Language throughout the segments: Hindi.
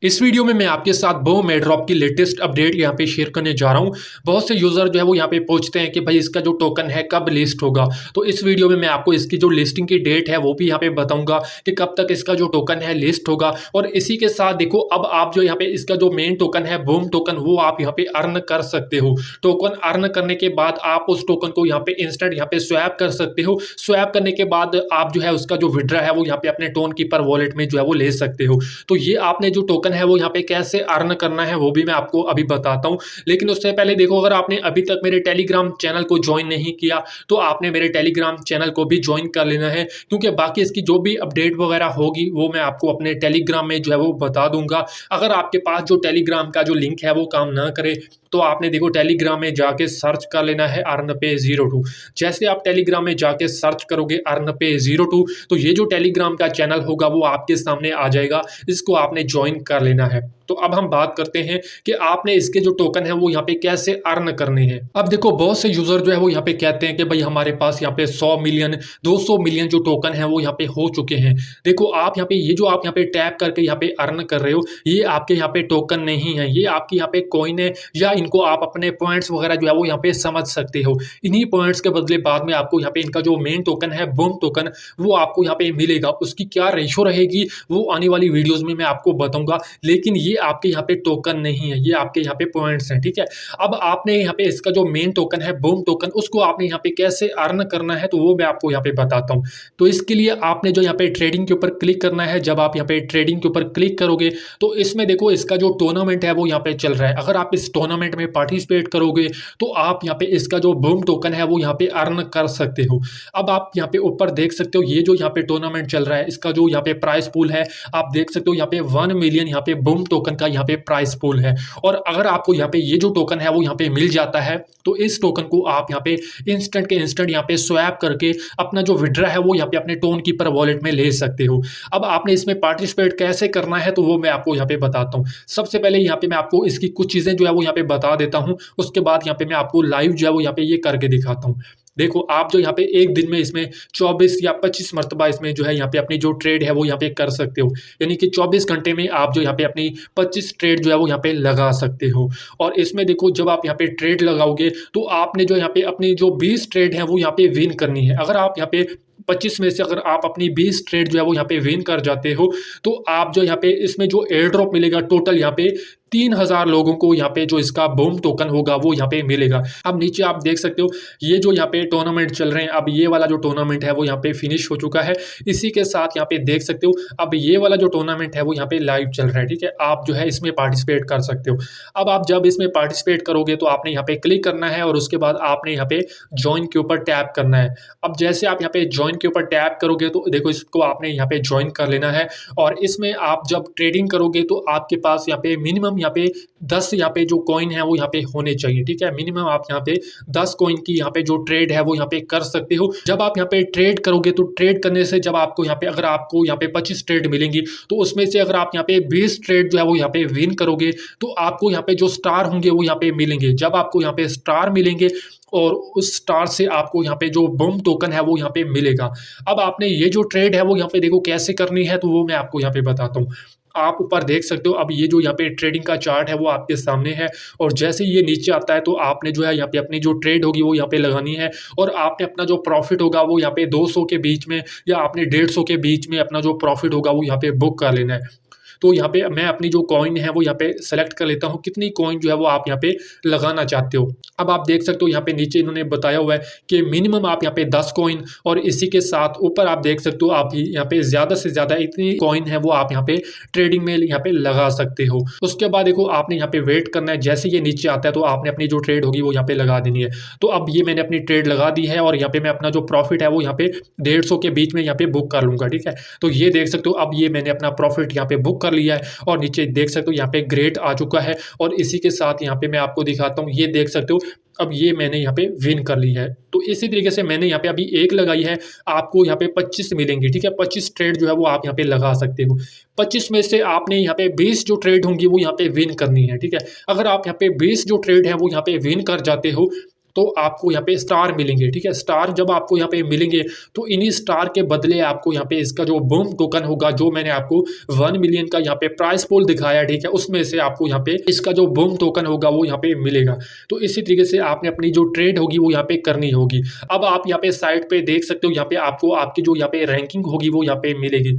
इस वीडियो में मैं आपके साथ बूम एयरड्रॉप की लेटेस्ट अपडेट यहाँ पे शेयर करने जा रहा हूँ। बहुत से यूज़र जो है वो यहाँ पे पूछते हैं कि भाई इसका जो टोकन है कब लिस्ट होगा। तो इस वीडियो में मैं आपको इसकी जो लिस्टिंग की डेट है वो भी यहाँ पे बताऊंगा कि कब तक इसका जो टोकन है लिस्ट होगा। और इसी के साथ देखो अब आप जो यहाँ पे इसका जो मेन टोकन है बूम टोकन वो आप यहाँ पे अर्न कर सकते हो। टोकन अर्न करने के बाद आप उस टोकन को यहाँ पे इंस्टेंट यहाँ पे स्वैप कर सकते हो। स्वैप करने के बाद आप जो है उसका जो विड्रा है वो यहाँ पे अपने टोन कीपर वॉलेट में जो है वो ले सकते हो। तो ये आपने जो टोकन है वो यहाँ पे कैसे अर्न करना है वो भी मैं आपको अभी बताता हूँ। लेकिन उससे पहले देखो, अगर आपने अभी तक मेरे टेलीग्राम चैनल को ज्वाइन नहीं किया तो आपने मेरे टेलीग्राम चैनल को भी ज्वाइन कर लेना है, क्योंकि बाकी इसकी जो भी अपडेट वगैरह होगी वो मैं आपको अपने टेलीग्राम में जो है वो बता दूंगा। अगर आपके पास जो टेलीग्राम का जो लिंक है वो काम ना करे तो आपने देखो टेलीग्राम में जाके सर्च कर लेना है अर्नपे02। जैसे आप टेलीग्राम में जाके सर्च करोगे अर्नपे02 तो ये जो टेलीग्राम का चैनल होगा वो आपके सामने आ जाएगा। इसको आपने ज्वाइन कर लेना है। तो अब हम बात करते हैं कि आपने इसके जो टोकन है वो यहाँ पे कैसे अर्न करने हैं। अब देखो, बहुत से यूजर जो है वो यहाँ पे कहते हैं कि भाई हमारे पास यहाँ पे 100 मिलियन 200 मिलियन जो टोकन है वो यहाँ पे हो चुके हैं। देखो, आप यहाँ पे ये जो आप यहाँ पे टैप करके यहाँ पे अर्न कर रहे हो ये आपके यहाँ पे टोकन नहीं है, ये आपके यहाँ पे कॉइन है, या इनको आप अपने पॉइंट्स वगैरह जो है वो यहाँ पे समझ सकते हो। इन्हीं पॉइंट्स के बदले बाद में आपको यहाँ पे इनका जो मेन टोकन है बूम टोकन वो आपको यहाँ पे मिलेगा। उसकी क्या रेशो रहेगी वो आने वाली वीडियोस में मैं आपको बताऊंगा। लेकिन ये आपके यहाँ पे टोकन नहीं है, ये आपके यहाँ पे पॉइंट्स हैं, ठीक है। अब आपने यहाँ पे इसका जो मेन टोकन है बूम टोकन उसको आपने यहाँ पे कैसे अर्न करना है तो वो मैं आपको यहाँ पे बताता हूँ। तो इसके लिए आपने जो यहाँ पे ट्रेडिंग के ऊपर क्लिक करना है। जब आप यहाँ पे ट्रेडिंग के ऊपर क्लिक करोगे तो इसमें देखो इसका जो टूर्नामेंट है वो यहाँ पे चल रहा है। अगर आप इस टूर्नामेंट में पार्टिसिपेट करोगे तो आप यहाँ पे इसका जो बूम टोकन है वो यहाँ पे अर्न कर सकते हो। अब आप यहाँ पे ऊपर देख सकते हो ये जो यहाँ पे टूर्नामेंट चल रहा है इसका जो यहाँ पे प्राइस पूल है आप देख सकते हो यहाँ पे 1 मिलियन यहाँ पे बूम टोकन का यहाँ पे प्राइस पूल है। और अगर आपको यहाँ पे ये जो टोकन है वो यहाँ पे मिल जाता है तो इस टोकन को आप यहाँ पे इंस्टेंट के इंस्टेंट यहाँ पे स्वैप करके अपना जो विड्रा है वो यहाँ पे अपने टोन कीपर वॉलेट में ले सकते हो। अब आपने इसमें पार्टिसिपेट कैसे करना है तो वो मैं आपको यहाँ पे बताता हूँ। सबसे पहले यहाँ पे मैं आपको इसकी कुछ चीजें जो है वो यहाँ पे बता देता हूँ, उसके बाद यहाँ पे मैं आपको लाइव जो है वो यहाँ पे ये करके दिखाता हूँ। देखो, आप जो यहाँ पे एक दिन में इसमें 24 या 25 मरतबा इसमें जो है यहाँ पे अपनी जो ट्रेड है वो यहाँ पे कर सकते हो। यानी कि 24 घंटे में आप जो यहाँ पे अपनी 25 ट्रेड जो है वो यहाँ पे लगा सकते हो। और इसमें देखो, जब आप यहाँ पे ट्रेड लगाओगे तो आपने जो यहाँ पे अपनी जो 20 ट्रेड है वो यहाँ पे विन करनी है। अगर आप यहाँ पे 25 में से अगर आप अपनी 20 ट्रेड जो है वो यहाँ पे विन कर जाते हो तो आप जो यहाँ पे इसमें जो एयर ड्रॉप मिलेगा टोटल यहाँ पे 3000 लोगों को यहाँ पे जो इसका बूम टोकन होगा वो यहाँ पे मिलेगा। अब नीचे आप देख सकते हो ये जो यहाँ पे टूर्नामेंट चल रहे हैं, अब ये वाला जो टूर्नामेंट है वो यहाँ पे फिनिश हो चुका है। इसी के साथ यहाँ पे देख सकते हो अब ये वाला जो टूर्नामेंट है वो यहाँ पे लाइव चल रहा है, ठीक है। आप जो है इसमें पार्टिसिपेट कर सकते हो। अब आप जब इसमें पार्टिसिपेट करोगे तो आपने यहाँ पे क्लिक करना है और उसके बाद आपने यहाँ पे ज्वाइन के ऊपर टैप करना है। अब जैसे आप यहाँ पे ज्वाइन के ऊपर टैप करोगे तो देखो इसको आपने यहाँ पे ज्वाइन कर लेना है। और इसमें आप जब ट्रेडिंग करोगे तो आपके पास यहाँ पे मिनिमम यहाँ पे 10 यहाँ पे जो कॉइन है वो यहाँ पे होने चाहिए, ठीक है। मिनिमम आप यहाँ पे 10 कॉइन की यहाँ पे जो ट्रेड है वो यहाँ पे कर सकते हो। जब आप यहाँ पे ट्रेड करोगे तो ट्रेड करने से जब आपको यहाँ पे अगर आपको यहाँ पे 25 ट्रेड मिलेंगी तो उसमें से अगर आप यहाँ पे 20 ट्रेड जो है वो यहाँ पे विन करोगे तो आपको यहाँ पे जो स्टार होंगे वो यहाँ पे मिलेंगे। जब आपको यहाँ पे स्टार मिलेंगे और उस स्टार से आपको यहाँ पे जो बूम टोकन है वो यहाँ पे मिलेगा। अब आपने ये जो ट्रेड है वो यहाँ पे देखो कैसे करनी है तो वो मैं आपको यहाँ पे बताता हूँ। आप ऊपर देख सकते हो अब ये जो यहाँ पे ट्रेडिंग का चार्ट है वो आपके सामने है। और जैसे ये नीचे आता है तो आपने जो है यहाँ पे अपनी जो ट्रेड होगी वो यहाँ पे लगानी है। और आपने अपना जो प्रॉफिट होगा वो यहाँ पे 200 के बीच में या आपने 150 के बीच में अपना जो प्रॉफिट होगा वो यहाँ पे बुक कर लेना है। तो यहाँ पे मैं अपनी जो कॉइन है वो यहाँ पे सेलेक्ट कर लेता हूँ कितनी कॉइन जो है वो आप यहाँ पे लगाना चाहते हो। अब आप देख सकते हो यहाँ पे नीचे इन्होंने बताया हुआ है कि मिनिमम आप यहाँ पे 10 कॉइन, और इसी के साथ ऊपर आप देख सकते हो आप यहाँ पे ज़्यादा से ज़्यादा इतनी कॉइन है वो आप यहाँ पे ट्रेडिंग में यहाँ पे लगा सकते हो। उसके बाद देखो आपने यहाँ पे वेट करना है। जैसे ये नीचे आता है तो आपने अपनी जो ट्रेड होगी वो यहाँ पे लगा देनी है। तो अब ये मैंने अपनी ट्रेड लगा दी है और यहाँ पे मैं अपना जो प्रॉफिट है वो यहाँ पे 150 के बीच में यहाँ पे बुक कर लूँगा, ठीक है। तो ये देख सकते हो अब ये मैंने अपना प्रॉफिट यहाँ पे बुक कर लिया है और नीचे देख सकते हो यहाँ पे ग्रेट आ चुका है। और इसी के साथ यहाँ पे मैं आपको दिखाता हूँ, ये देख सकते हो अब ये मैंने यहाँ पे विन कर ली है। तो इसी तरीके से मैंने यहाँ पे अभी एक लगाई है, आपको यहाँ पे 25 मिलेंगी, ठीक है। 25 ट्रेड जो है वो आप यहाँ पे लगा सकते हो। 25 में से आपने यहाँ पे 20 जो ट्रेड होंगी वो यहाँ पे विन करनी है, ठीक है। अगर आप यहाँ पे 20 जो ट्रेड है वो यहाँ पे विन कर जाते हो तो आपको यहाँ पे स्टार मिलेंगे, ठीक है। स्टार जब आपको यहाँ पे मिलेंगे तो इन्हीं स्टार के बदले आपको यहाँ पे इसका जो बूम टोकन होगा, जो मैंने आपको 1 मिलियन का यहाँ पे प्राइस पूल दिखाया, ठीक है, उसमें से आपको यहाँ पे इसका जो बूम टोकन होगा वो यहाँ पे मिलेगा। तो इसी तरीके से आपने अपनी जो ट्रेड होगी वो यहाँ पे करनी होगी। अब आप यहाँ पे साइट पे देख सकते हो, यहाँ पे आपको आपकी जो यहाँ पे रैंकिंग होगी वो यहाँ पे मिलेगी।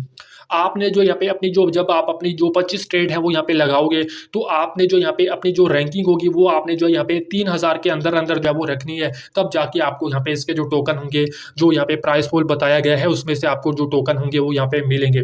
आपने जो यहाँ पे अपनी जो जब आप अपनी जो 25 ट्रेड है वो यहाँ पे लगाओगे, तो आपने जो यहाँ पे अपनी जो रैंकिंग होगी वो आपने जो यहाँ पे 3000 के अंदर अंदर जो है वो रखनी है। तब जाके आपको यहाँ पे इसके जो टोकन होंगे, जो यहाँ पे प्राइस पूल बताया गया है उसमें से आपको जो टोकन होंगे वो यहाँ पे मिलेंगे।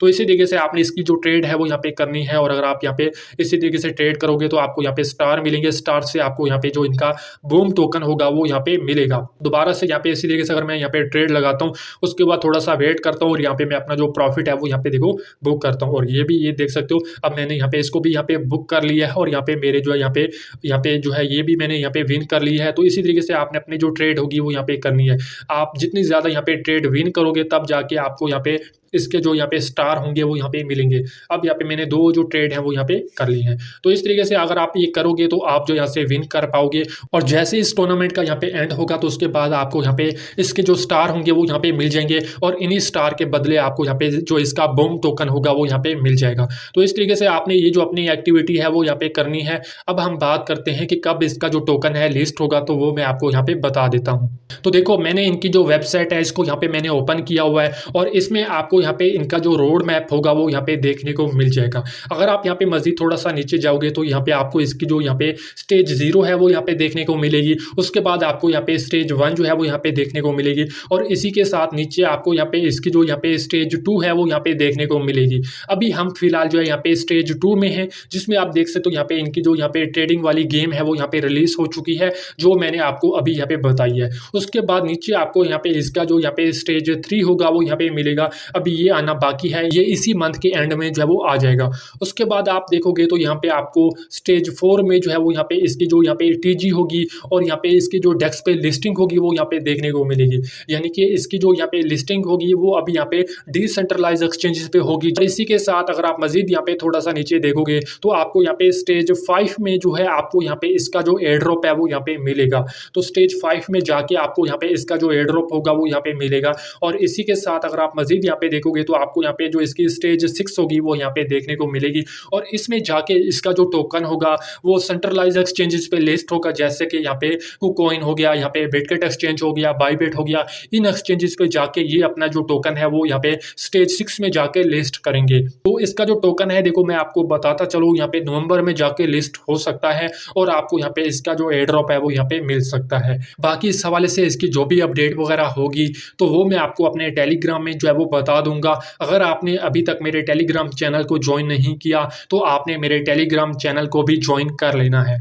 तो इसी तरीके से आपने इसकी जो ट्रेड है वो यहाँ पे करनी है। और अगर आप यहाँ पे इसी तरीके से ट्रेड करोगे तो आपको यहाँ पे स्टार मिलेंगे। स्टार से आपको यहाँ पे जो इनका बूम टोकन होगा वो यहाँ पे मिलेगा। दोबारा से यहाँ पे इसी तरीके से अगर मैं यहाँ पे ट्रेड लगाता हूँ, उसके बाद थोड़ा सा वेट करता हूँ और यहाँ पे मैं अपना जो प्रॉफिट है वो यहाँ पे देखो बुक करता हूँ। और ये भी ये देख सकते हो, अब मैंने यहाँ पे इसको भी यहाँ पे बुक कर लिया है और यहाँ पे मेरे जो है यहाँ पे जो है ये भी मैंने यहाँ पे विन कर लिया है। तो इसी तरीके से आपने अपनी जो ट्रेड होगी वो यहाँ पे करनी है। आप जितनी ज़्यादा यहाँ पे ट्रेड विन करोगे तब जाके आपको यहाँ पे इसके जो यहाँ पे स्टार होंगे वो यहाँ पे मिलेंगे। अब यहाँ पे मैंने 2 जो ट्रेड हैं वो यहाँ पे कर ली हैं। तो इस तरीके से अगर आप ये करोगे तो आप जो यहाँ से विन कर पाओगे। और जैसे इस टूर्नामेंट का यहाँ पे एंड होगा तो उसके बाद आपको यहाँ पे इसके जो स्टार होंगे वो यहाँ पे मिल जाएंगे और इन्हीं स्टार के बदले आपको यहाँ पे जो इसका बूम टोकन होगा वो यहाँ पे मिल जाएगा। तो इस तरीके से आपने ये जो अपनी एक्टिविटी है वो यहाँ पे करनी है। अब हम बात करते हैं कि कब इसका जो टोकन है लिस्ट होगा, तो वो मैं आपको यहाँ पे बता देता हूँ। तो देखो, मैंने इनकी जो वेबसाइट है इसको यहाँ पे मैंने ओपन किया हुआ है और इसमें आपको यहाँ पे इनका जो रोड मैप होगा वो यहाँ पे देखने को मिल जाएगा। अगर आप यहाँ पे मजीद थोड़ा सा नीचे जाओगे तो यहाँ पे आपको इसकी जो यहाँ पे स्टेज 0 है वो यहाँ पे देखने को मिलेगी। उसके बाद आपको यहाँ पे स्टेज 1 जो है वो यहाँ पे देखने को मिलेगी और इसी के साथ नीचे आपको यहाँ पे इसकी जो यहाँ पे स्टेज 2 है वो यहाँ पे देखने को मिलेगी। अभी हम फिलहाल जो है यहाँ पे स्टेज 2 में है, जिसमें आप देख सकते हो यहाँ पे इनकी जो यहाँ पे ट्रेडिंग वाली गेम है वो यहाँ पे रिलीज हो चुकी है, जो मैंने आपको अभी यहाँ पे बताई है। उसके बाद नीचे आपको यहाँ पे इसका जो यहाँ पे स्टेज 3 होगा वो यहाँ पे मिलेगा। अभी ये आना बाकी है, ये इसी मंथ के एंड में जो है वो आ जाएगा। उसके बाद आप देखोगे तो यहाँ पे आपको स्टेज 4 में जो है वो यहाँ पे इसकी जो यहाँ पे टीजी होगी और यहाँ पे इसकी जो डेस्क पे लिस्टिंग होगी वो यहाँ पे देखने को मिलेगी। यानी कि इसकी जो यहाँ पे लिस्टिंग होगी वो अभी यहाँ पे डिसेंट्रलाइज एक्सचेंजेस पे होगी। और इसी के साथ अगर आप मजीद यहाँ पे थोड़ा सा नीचे देखोगे तो आपको यहाँ पे स्टेज 5 में जो है आपको यहाँ पे इसका जो एयर ड्रॉप है वो यहाँ पे मिलेगा। तो स्टेज 5 में जाके आपको यहाँ पे इसका जो एयर ड्रॉप होगा वो यहाँ पे मिलेगा। और इसी के साथ अगर आप मजीद यहाँ पे देखोगे तो आपको यहाँ पे जो इसकी स्टेज 6 होगी वो यहाँ पे देखने को मिलेगी और इसमें जाके इसका जो टोकन होगा वो सेंट्रलाइज एक्सचेंजेस पे लिस्ट होगा। जैसे कि यहाँ पे कुकॉइन हो गया, यहाँ पे बिटकेट एक्सचेंज हो गया, बाईबिट हो गया, इन एक्सचेंजेस पे जाके ये अपना जो टोकन है वो यहाँ पे स्टेज 6 में जाके लिस्ट करेंगे। तो इसका जो टोकन है देखो, मैं आपको बताता चलूँ, यहाँ पे नवंबर में जाके लिस्ट हो सकता है और आपको यहाँ पे इसका जो एयर ड्रॉप है वो यहाँ पे मिल सकता है। बाकी इस हवाले से इसकी जो भी अपडेट वगैरह होगी तो वो मैं आपको अपने टेलीग्राम में जो है वो बता दूंगा। अगर आपने अभी तक मेरे टेलीग्राम चैनल को ज्वाइन नहीं किया तो आपने मेरे टेलीग्राम चैनल को भी ज्वाइन कर लेना है।